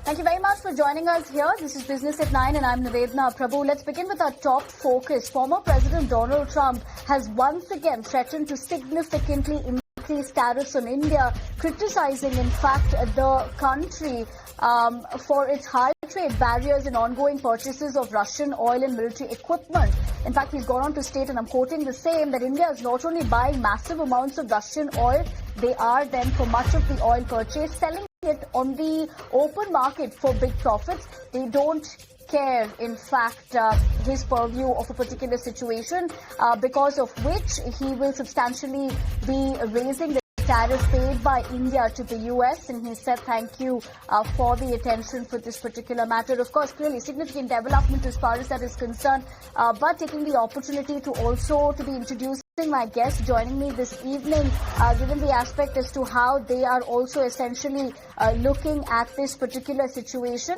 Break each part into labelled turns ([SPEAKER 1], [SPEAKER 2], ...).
[SPEAKER 1] Thank you very much for joining us here. This is Business at 9 and I'm Nivedna Prabhu. Let's begin with our top focus. Former President Donald Trump has once again threatened to significantly increase tariffs on India, criticizing, in fact, the country for its high trade barriers and ongoing purchases of Russian oil and military equipment. In fact, he's gone on to state, and I'm quoting the same, that India is not only buying massive amounts of Russian oil, they are then, for much of the oil purchase, selling it on the open market for big profits. They don't care, in fact, his purview of a particular situation, because of which he will substantially be raising the tariff paid by India to the US, and he said thank you for the attention for this particular matter. Of course, clearly significant development as far as that is concerned, but taking the opportunity to also to be introducing my guest joining me this evening, given the aspect as to how they are also essentially looking at this particular situation.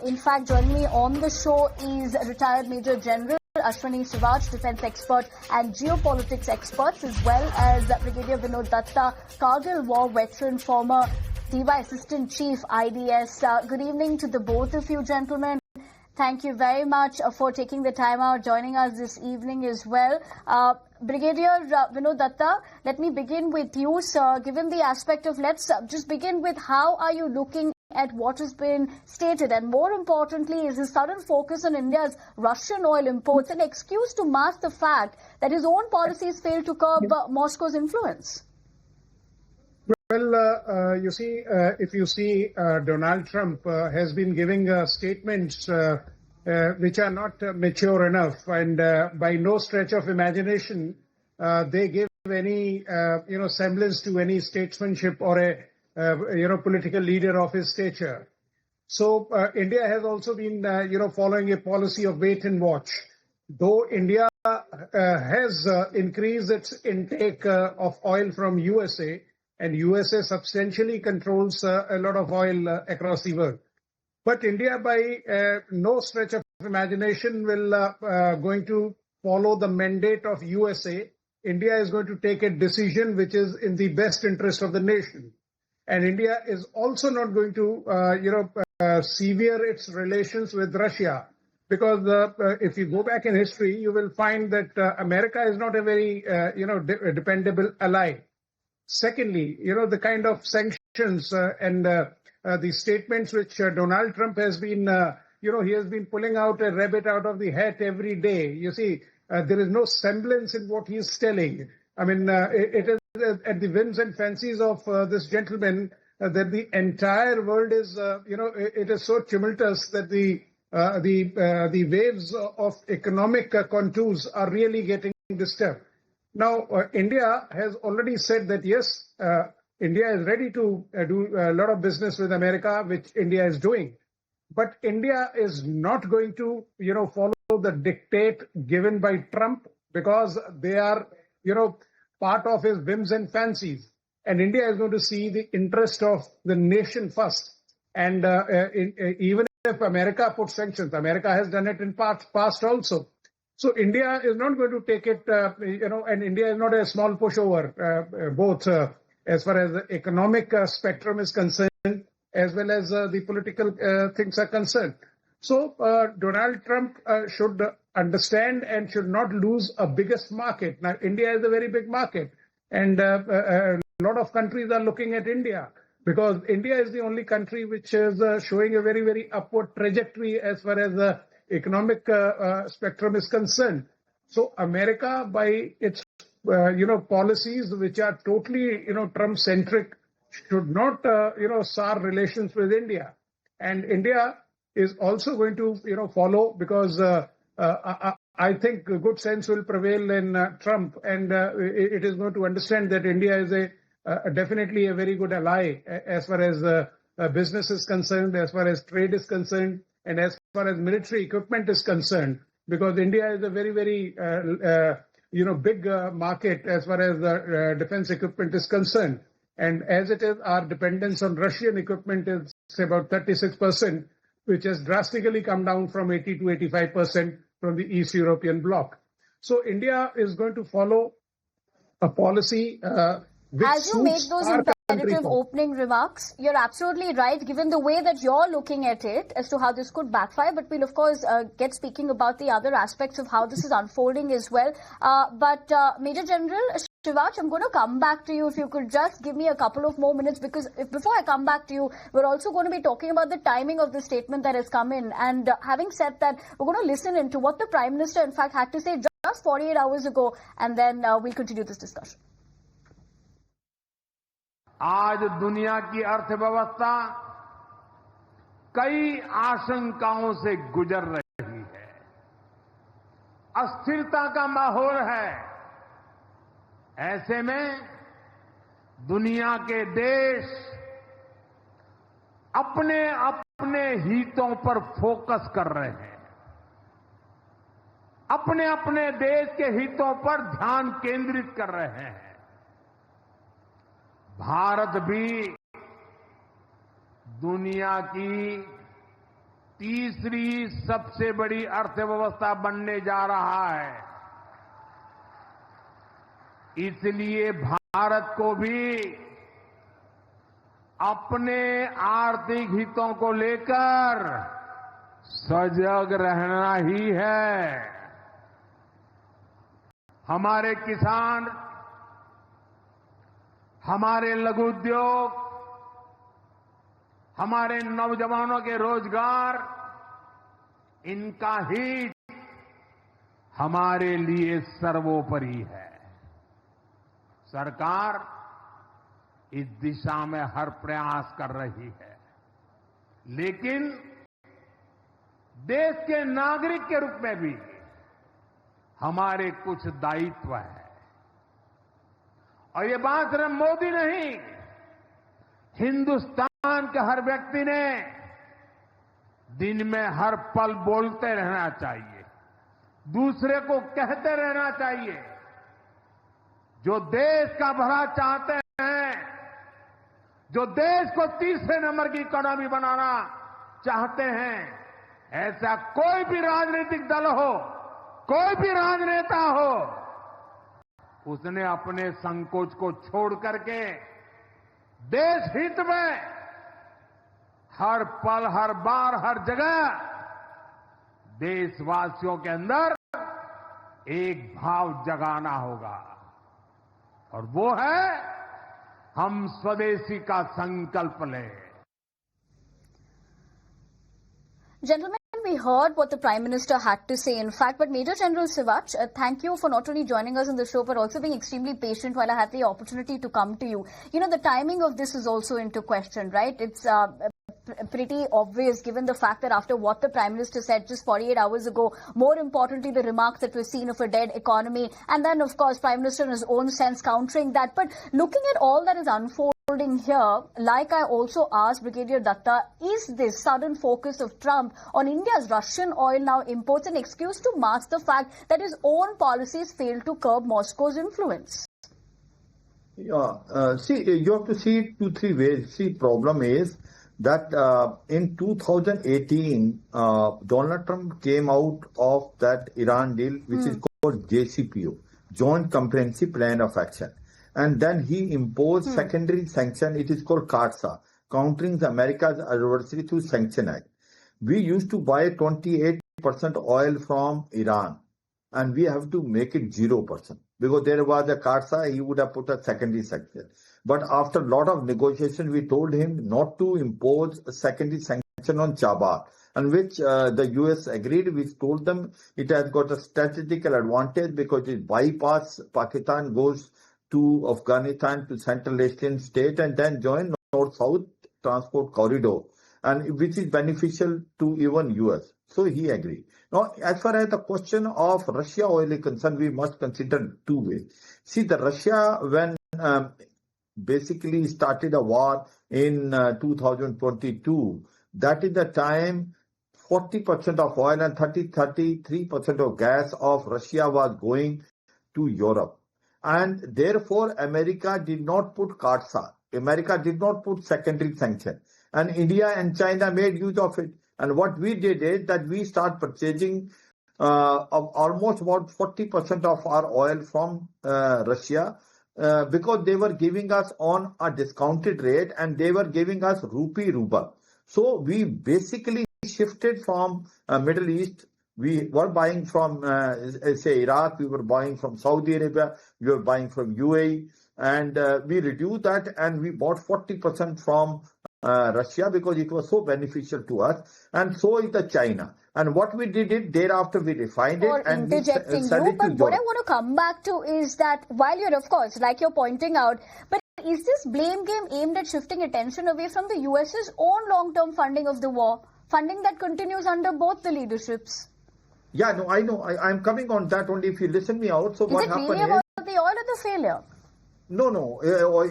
[SPEAKER 1] In fact, joining me on the show is retired Major General Ashwani Siraj, defense expert and geopolitics experts, as well as Brigadier Vinod Datta, Kargil War veteran, former DY Assistant Chief, IDS. Good evening to the both of you, gentlemen. Thank you very much for taking the time out, joining us this evening as well. Brigadier Vinod Datta, let me begin with you, sir. Given the aspect of, let's just begin with how are you looking at what has been stated, and more importantly, is his sudden focus on India's Russian oil imports an excuse to mask the fact that his own policies failed to curb Moscow's influence?
[SPEAKER 2] Well, you see, if you see, Donald Trump has been giving statements which are not mature enough, and by no stretch of imagination, they give any, semblance to any statesmanship or a political leader of his stature. So India has also been, following a policy of wait and watch. Though India has increased its intake of oil from USA, and USA substantially controls a lot of oil across the world. But India, by no stretch of imagination, will going to follow the mandate of USA. India is going to take a decision which is in the best interest of the nation. And India is also not going to, sever its relations with Russia. Because if you go back in history, you will find that America is not a very, dependable ally. Secondly, the kind of sanctions and the statements which Donald Trump has been, he has been pulling out a rabbit out of the hat every day. You see, there is no semblance in what he is telling. I mean, it is at the whims and fancies of this gentleman that the entire world is, it is so tumultuous that the waves of economic contours are really getting disturbed. Now, India has already said that, yes, India is ready to do a lot of business with America, which India is doing. But India is not going to, follow the dictate given by Trump, because they are, part of his whims and fancies. And India is going to see the interest of the nation first. And even if America puts sanctions, America has done it in past also. So India is not going to take it, and India is not a small pushover, both as far as the economic spectrum is concerned, as well as the political things are concerned. So Donald Trump should understand and should not lose a biggest market. Now, India is a very big market, and a lot of countries are looking at India, because India is the only country which is showing a very, very upward trajectory as far as the economic spectrum is concerned. So America, by its policies which are totally Trump-centric, should not sour relations with India. And India is also going to follow, because I think good sense will prevail in Trump, and it is going to understand that India is definitely a very good ally as far as business is concerned, as far as trade is concerned, and as far as military equipment is concerned, because India is a very, very, big market as far as defense equipment is concerned. And as it is, our dependence on Russian equipment is about 36%, which has drastically come down from 80 to 85% from the East European bloc. So India is going to follow a policy which
[SPEAKER 1] as you make those competitive opening remarks. You're absolutely right, given the way that you're looking at it as to how this could backfire. But we'll, of course, get speaking about the other aspects of how this is unfolding as well. But Major General Shivaj, I'm going to come back to you if you could just give me a couple of more minutes, because before I come back to you, we're also going to be talking about the timing of the statement that has come in. And having said that, we're going to listen into what the Prime Minister, in fact, had to say just 48 hours ago, and then we'll continue this discussion.
[SPEAKER 3] आज दुनिया की अर्थव्यवस्था कई आशंकाओं से गुजर रही है। अस्थिरता का माहौल है। ऐसे में दुनिया के देश अपने अपने हितों पर फोकस कर रहे हैं। अपने अपने देश के हितों पर ध्यान केंद्रित कर रहे हैं। भारत भी दुनिया की तीसरी सबसे बड़ी अर्थव्यवस्था बनने जा रहा है। इसलिए भारत को भी अपने आर्थिक हितों को लेकर सजग रहना ही है। हमारे किसान, हमारे लघु उद्योग, हमारे नौजवानों के रोजगार, इनका हित हमारे लिए सर्वोपरि है। सरकार इस दिशा में हर प्रयास कर रही है, लेकिन देश के नागरिक के रूप में भी हमारे कुछ दायित्व है। और ये बात सिर्फ मोदी नहीं, हिंदुस्तान के हर व्यक्ति ने दिन में हर पल बोलते रहना चाहिए, दूसरे को कहते रहना चाहिए। जो देश का भला चाहते हैं, जो देश को तीसरे नंबर की इकोनॉमी बनाना चाहते हैं, ऐसा कोई भी राजनीतिक दल हो, कोई भी राजनेता हो, उसने अपने संकोच को छोड़ करके देश हित में हर पल, हर बार, हर जगह देशवासियों के अंदर एक भाव जगाना होगा, और वो है हम स्वदेशी का संकल्प लें।
[SPEAKER 1] Gentlemen, we heard what the Prime Minister had to say, in fact. But Major General Shivaj, thank you for not only joining us on the show, but also being extremely patient while I had the opportunity to come to you. You know, the timing of this is also into question, right? It's pretty obvious, given the fact that after what the Prime Minister said just 48 hours ago, more importantly, the remarks that we've seen of a dead economy, and then, of course, Prime Minister in his own sense countering that. But looking at all that is unfolding here, like I also asked Brigadier Datta, is this sudden focus of Trump on India's Russian oil now imports an excuse to mask the fact that his own policies failed to curb Moscow's influence?
[SPEAKER 4] Yeah, see, you have to see it 2-3 ways. See, problem is that in 2018, Donald Trump came out of that Iran deal, which is called JCPO, Joint Comprehensive Plan of Action. And then he imposed secondary sanction. It is called CARSA, Countering America's Adversary Through Sanction Act. We used to buy 28% oil from Iran, and we have to make it 0%. Because there was a CARSA, he would have put a secondary sanction. But after a lot of negotiation, we told him not to impose a secondary sanction on Chabad, and which the US agreed. We told them it has got a strategical advantage because it bypass Pakistan, goes to Afghanistan, to Central Asian state, and then join North-South transport corridor, and which is beneficial to even US. So he agreed. Now, as far as the question of Russia oil is concerned, we must consider 2 ways. See, the Russia, when basically started a war in 2022, that is the time 40% of oil and 33% of gas of Russia was going to Europe. And therefore, America did not put CARSA. America did not put secondary sanction. And India and China made use of it. And what we did is that we start purchasing of almost about 40% of our oil from Russia because they were giving us on a discounted rate and they were giving us rupee ruble. So we basically shifted from Middle East. We were buying from, say, Iraq. We were buying from Saudi Arabia. We were buying from UAE. And we reduced that and we bought 40% from Russia because it was so beneficial to us. And so is the China. And what we did it, thereafter we refined it and we sell
[SPEAKER 1] interjecting
[SPEAKER 4] it
[SPEAKER 1] you,
[SPEAKER 4] to
[SPEAKER 1] but what I
[SPEAKER 4] Europe.
[SPEAKER 1] want to come back to is that while you're, of course, like you're pointing out, but is this blame game aimed at shifting attention away from the US's own long-term funding of the war, funding that continues under both the leaderships?
[SPEAKER 4] Yeah, no, I know. I'm coming on that only if you listen me out. So
[SPEAKER 1] Is
[SPEAKER 4] what
[SPEAKER 1] it
[SPEAKER 4] happened
[SPEAKER 1] really about the oil or the failure?
[SPEAKER 4] No,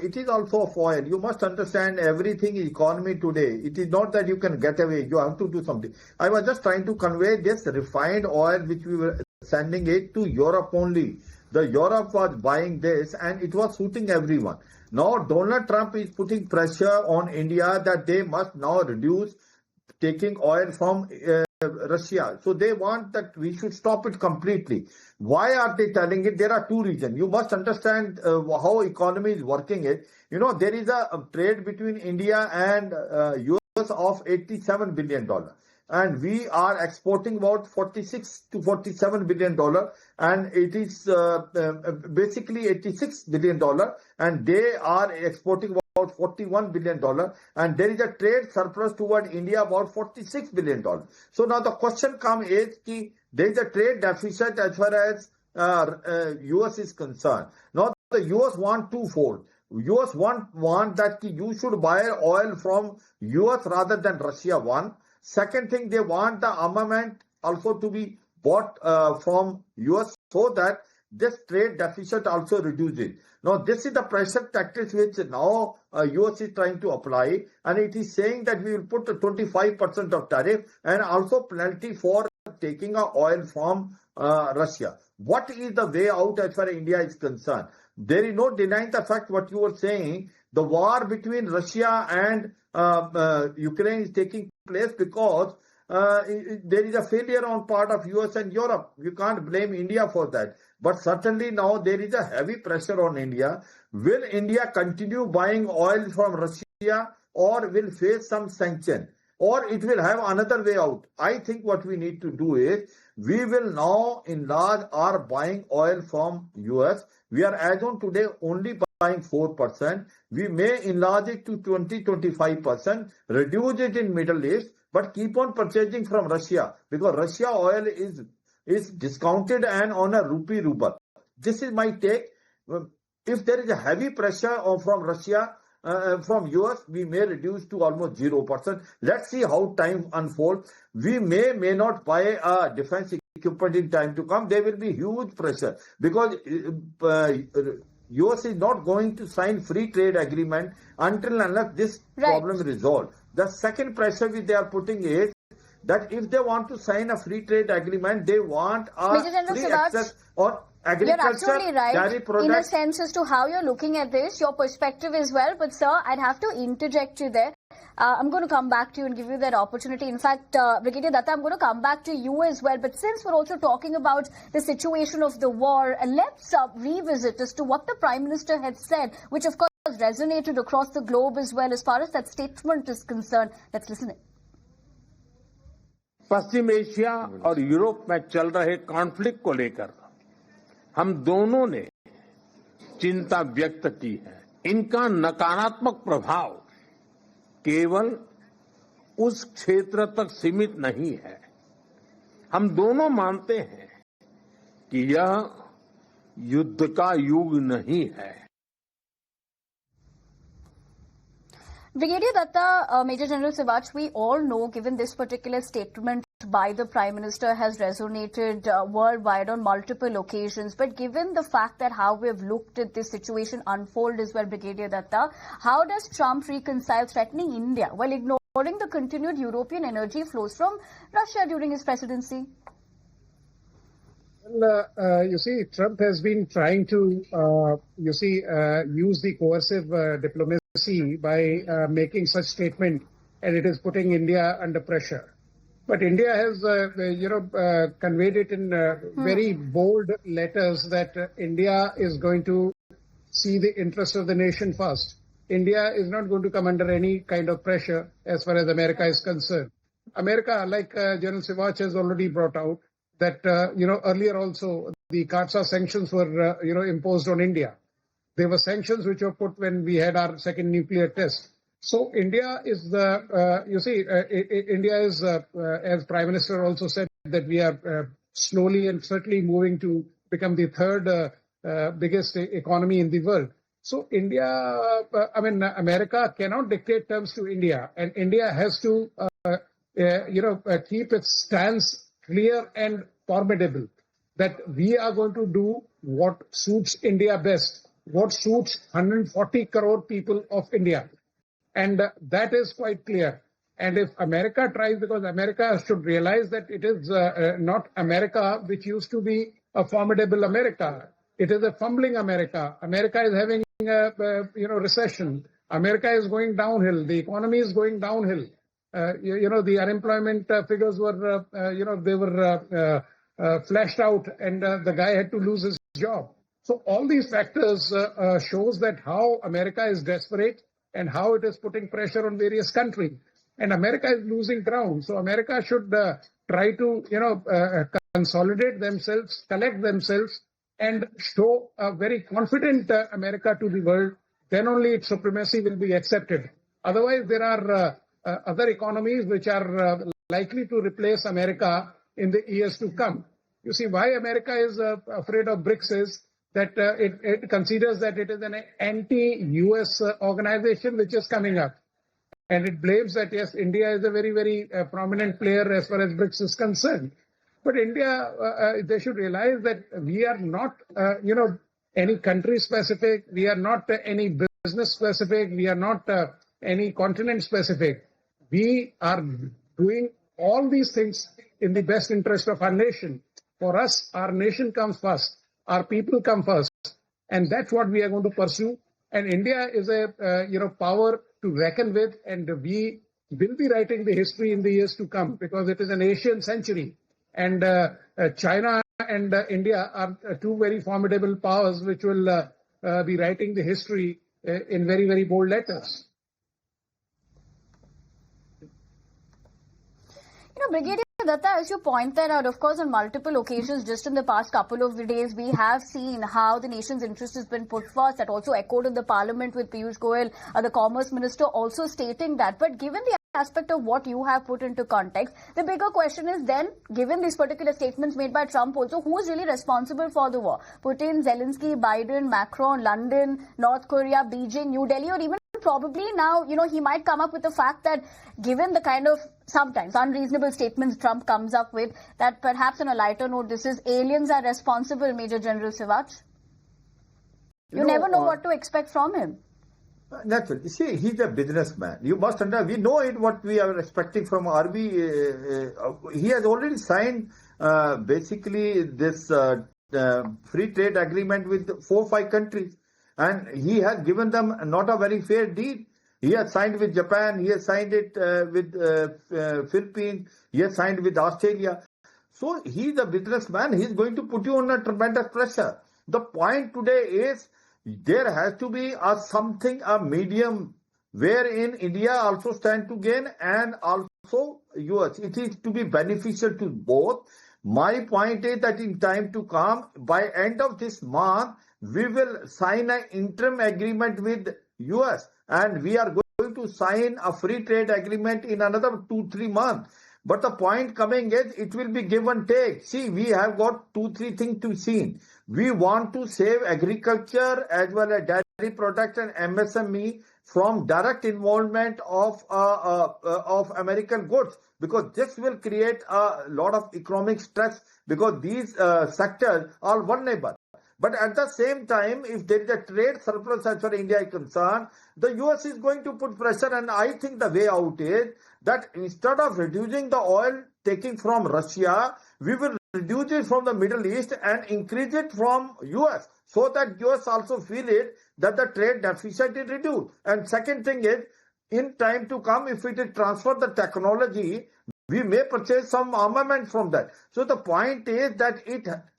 [SPEAKER 4] it is also of oil. You must understand everything is economy today. It is not that you can get away. You have to do something. I was just trying to convey this refined oil which we were sending it to Europe only. The Europe was buying this and it was suiting everyone. Now Donald Trump is putting pressure on India that they must now reduce taking oil from Russia. So they want that we should stop it completely. Why are they telling it? There are two reasons. You must understand how economy is working it. You know, there is a trade between India and US of $87 billion. And we are exporting about $46 to $47 billion. And it is basically $86 billion. And they are exporting about $41 billion, and there is a trade surplus toward India about $46 billion. So now the question comes is that there is a trade deficit as far as US is concerned. Now the US want twofold. US want that you should buy oil from US rather than Russia, one. Second thing, they want the armament also to be bought from US so that this trade deficit also reduces. Now, this is the pressure tactics which now US is trying to apply, and it is saying that we will put 25% of tariff and also penalty for taking oil from Russia. What is the way out as far as India is concerned? There is no denying the fact what you were saying. The war between Russia and Ukraine is taking place because there is a failure on part of US and Europe. You can't blame India for that. But certainly now there is a heavy pressure on India. Will India continue buying oil from Russia or will face some sanction? Or it will have another way out? I think what we need to do is we will now enlarge our buying oil from US. We are as on today only buying 4%. We may enlarge it to 20-25%, reduce it in Middle East, but keep on purchasing from Russia because Russia oil is discounted and on a rupee ruble. This is my take. If there is a heavy pressure from Russia, from US, we may reduce to almost 0%. Let's see how time unfolds. We may not buy a defense equipment in time to come. There will be huge pressure because US is not going to sign free trade agreement until unless this problem is resolved. The second pressure which they are putting is that if they want to sign a free trade agreement, they want a free access on agriculture,
[SPEAKER 1] you're absolutely right
[SPEAKER 4] dairy products.
[SPEAKER 1] In a sense as to how you're looking at this, your perspective as well. But sir, I'd have to interject you there. I'm going to come back to you and give you that opportunity. In fact, Brigadier Datta, I'm going to come back to you as well. But since we're also talking about the situation of the war, let's revisit as to what the Prime Minister had said, which of course resonated across the globe as well as far as that statement is concerned. Let's listen it.
[SPEAKER 3] Paschim Asia और Europe में चल रहे conflict को लेकर हम दोनों ने चिंता व्यक्त की है। इनका नकारात्मक प्रभाव केवल उस क्षेत्र तक सीमित नहीं है। हम दोनों मानते हैं कि यह युद्ध का युग नहीं है।
[SPEAKER 1] Brigadier Datta, Major General Sivach, we all know, given this particular statement by the Prime Minister has resonated worldwide on multiple occasions. But given the fact that how we have looked at this situation unfold as well, Brigadier Datta, how does Trump reconcile threatening India while ignoring the continued European energy flows from Russia during his presidency?
[SPEAKER 2] Well, you see, Trump has been trying to, use the coercive diplomacy by making such statement, and it is putting India under pressure. But India has, conveyed it in very bold letters that India is going to see the interest of the nation first. India is not going to come under any kind of pressure as far as America is concerned. America, like General Sivach has already brought out, that, earlier also the CAATSA sanctions were, imposed on India. There were sanctions which were put when we had our second nuclear test. So India is India is, as Prime Minister also said, that we are slowly and certainly moving to become the third biggest economy in the world. So America cannot dictate terms to India, and India has to, keep its stance clear and formidable, that we are going to do what suits India best, what suits 140 crore people of India. And that is quite clear. And if America tries, because America should realize that it is not America which used to be a formidable America. It is a fumbling America. America is having recession. America is going downhill. The economy is going downhill. The unemployment figures were, they were flashed out, and the guy had to lose his job. So all these factors shows that how America is desperate and how it is putting pressure on various countries. And America is losing ground. So America should try to, consolidate themselves, collect themselves, and show a very confident America to the world. Then only its supremacy will be accepted. Otherwise, there are other economies which are likely to replace America in the years to come. You see, why America is afraid of BRICS is that it considers that it is an anti-US organization which is coming up. And it blames that, yes, India is a very, very prominent player as far as BRICS is concerned. But India, they should realize that we are not, any country specific. We are not any business specific. We are not any continent specific. We are doing all these things in the best interest of our nation. For us, our nation comes first. Our people come first. And that's what we are going to pursue. And India is a, power to reckon with. And we will be writing the history in the years to come, because it is an Asian century. And China and India are two very formidable powers which will be writing the history in very, very bold letters.
[SPEAKER 1] Brigadier Datta, as you pointed out, of course, on multiple occasions, just in the past couple of days, we have seen how the nation's interest has been put first. That also echoed in the parliament with Piyush Goyal, the Commerce Minister, also stating that. But given the aspect of what you have put into context, the bigger question is then, given these particular statements made by Trump also, who is really responsible for the war? Putin, Zelensky, Biden, Macron, London, North Korea, Beijing, New Delhi, or even probably now, he might come up with the fact that given the kind of sometimes unreasonable statements Trump comes up with, that perhaps on a lighter note, this is aliens are responsible, Major General Sivach. You never know what to expect from him.
[SPEAKER 4] Naturally. See, he's a businessman. You must understand, we know it what we are expecting from RB. He has already signed basically this free trade agreement with 4 or 5 countries. And he has given them not a very fair deal. He has signed with Japan, he has signed it with Philippines, he has signed with Australia. So he's a businessman, he's going to put you under tremendous pressure. The point today is, there has to be a medium wherein India also stand to gain and also US. It is to be beneficial to both. My point is that in time to come, by end of this month, we will sign an interim agreement with US, and we are going to sign a free trade agreement in another 2-3 months. But the point coming is, it will be give and take. See, we have got 2-3 things to see. We want to save agriculture as well as dairy products and MSME from direct involvement of American goods, because this will create a lot of economic stress, because these sectors are vulnerable. But at the same time, if there is a trade surplus as far as India is concerned, the US is going to put pressure, and I think the way out is that instead of reducing the oil taking from Russia, we will reduce it from the Middle East and increase it from US, so that US also feel it that the trade deficit is reduced. And second thing is, in time to come, if it is transfer the technology, We may purchase some armament from that. So the point is that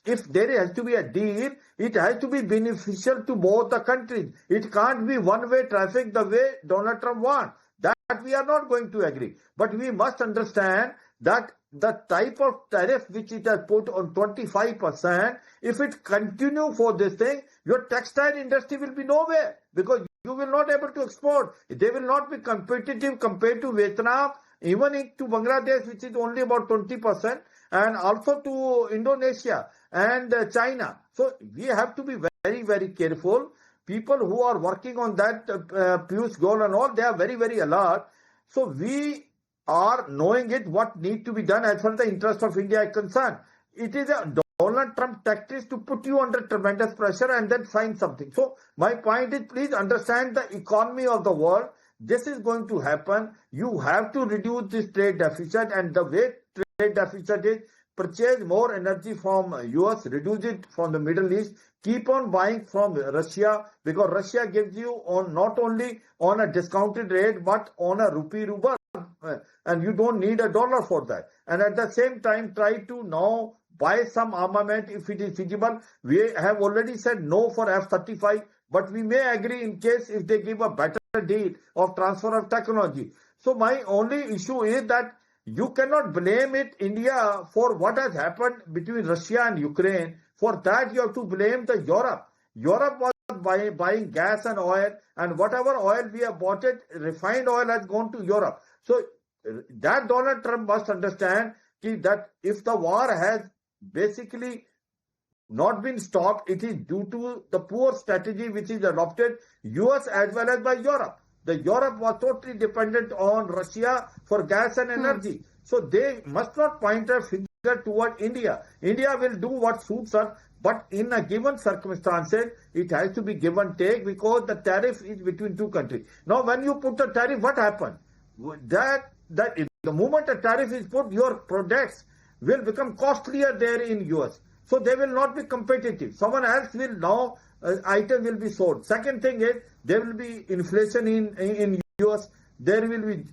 [SPEAKER 4] if there has to be a deal, it has to be beneficial to both the countries. It can't be one-way traffic the way Donald Trump wants. That we are not going to agree. But we must understand that the type of tariff which it has put on 25%, if it continue for this thing, your textile industry will be nowhere because you will not able to export. They will not be competitive compared to Vietnam, even to Bangladesh, which is only about 20%, and also to Indonesia and China. So we have to be very, very careful. People who are working on that, Piyush Goyal and all, they are very, very alert. So we are knowing it, what need to be done as far as the interest of India is concerned. It is a Donald Trump tactic to put you under tremendous pressure and then sign something. So my point is, please understand the economy of the world. This is going to happen. You have to reduce this trade deficit, and the way trade deficit is, purchase more energy from US, reduce it from the Middle East, keep on buying from Russia, because Russia gives you on not only on a discounted rate but on a rupee ruble, and you don't need a dollar for that. And at the same time, try to now buy some armament if it is feasible. We have already said no for F-35, but we may agree in case if they give a better deal of transfer of technology. So my only issue is that you cannot blame it India for what has happened between Russia and Ukraine. For that you have to blame the Europe. Europe was buying gas and oil, and whatever oil we have bought it, refined oil has gone to Europe. So that Donald Trump must understand that if the war has basically not been stopped, it is due to the poor strategy which is adopted US as well as by Europe. The Europe was totally dependent on Russia for gas and energy. So they must not point a finger toward India. India will do what suits her, but in a given circumstances, it has to be give and take because the tariff is between two countries. Now, when you put the tariff, what happened? That the moment a tariff is put, your products will become costlier there in US. So they will not be competitive. Someone else will now, item will be sold. Second thing is, there will be inflation in US. There will be,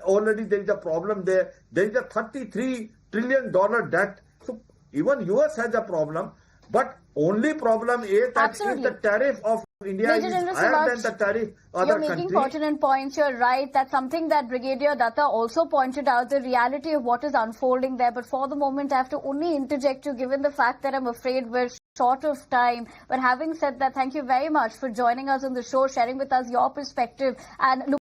[SPEAKER 4] already there is a problem there. There is a $33 trillion debt. So even US has a problem. But only problem is that if the tariff of India is higher than the tariff other countries.
[SPEAKER 1] You're making pertinent points. You're right. That's something that Brigadier Datta also pointed out, the reality of what is unfolding there. But for the moment, I have to only interject you, given the fact that I'm afraid we're short of time. But having said that, thank you very much for joining us on the show, sharing with us your perspective and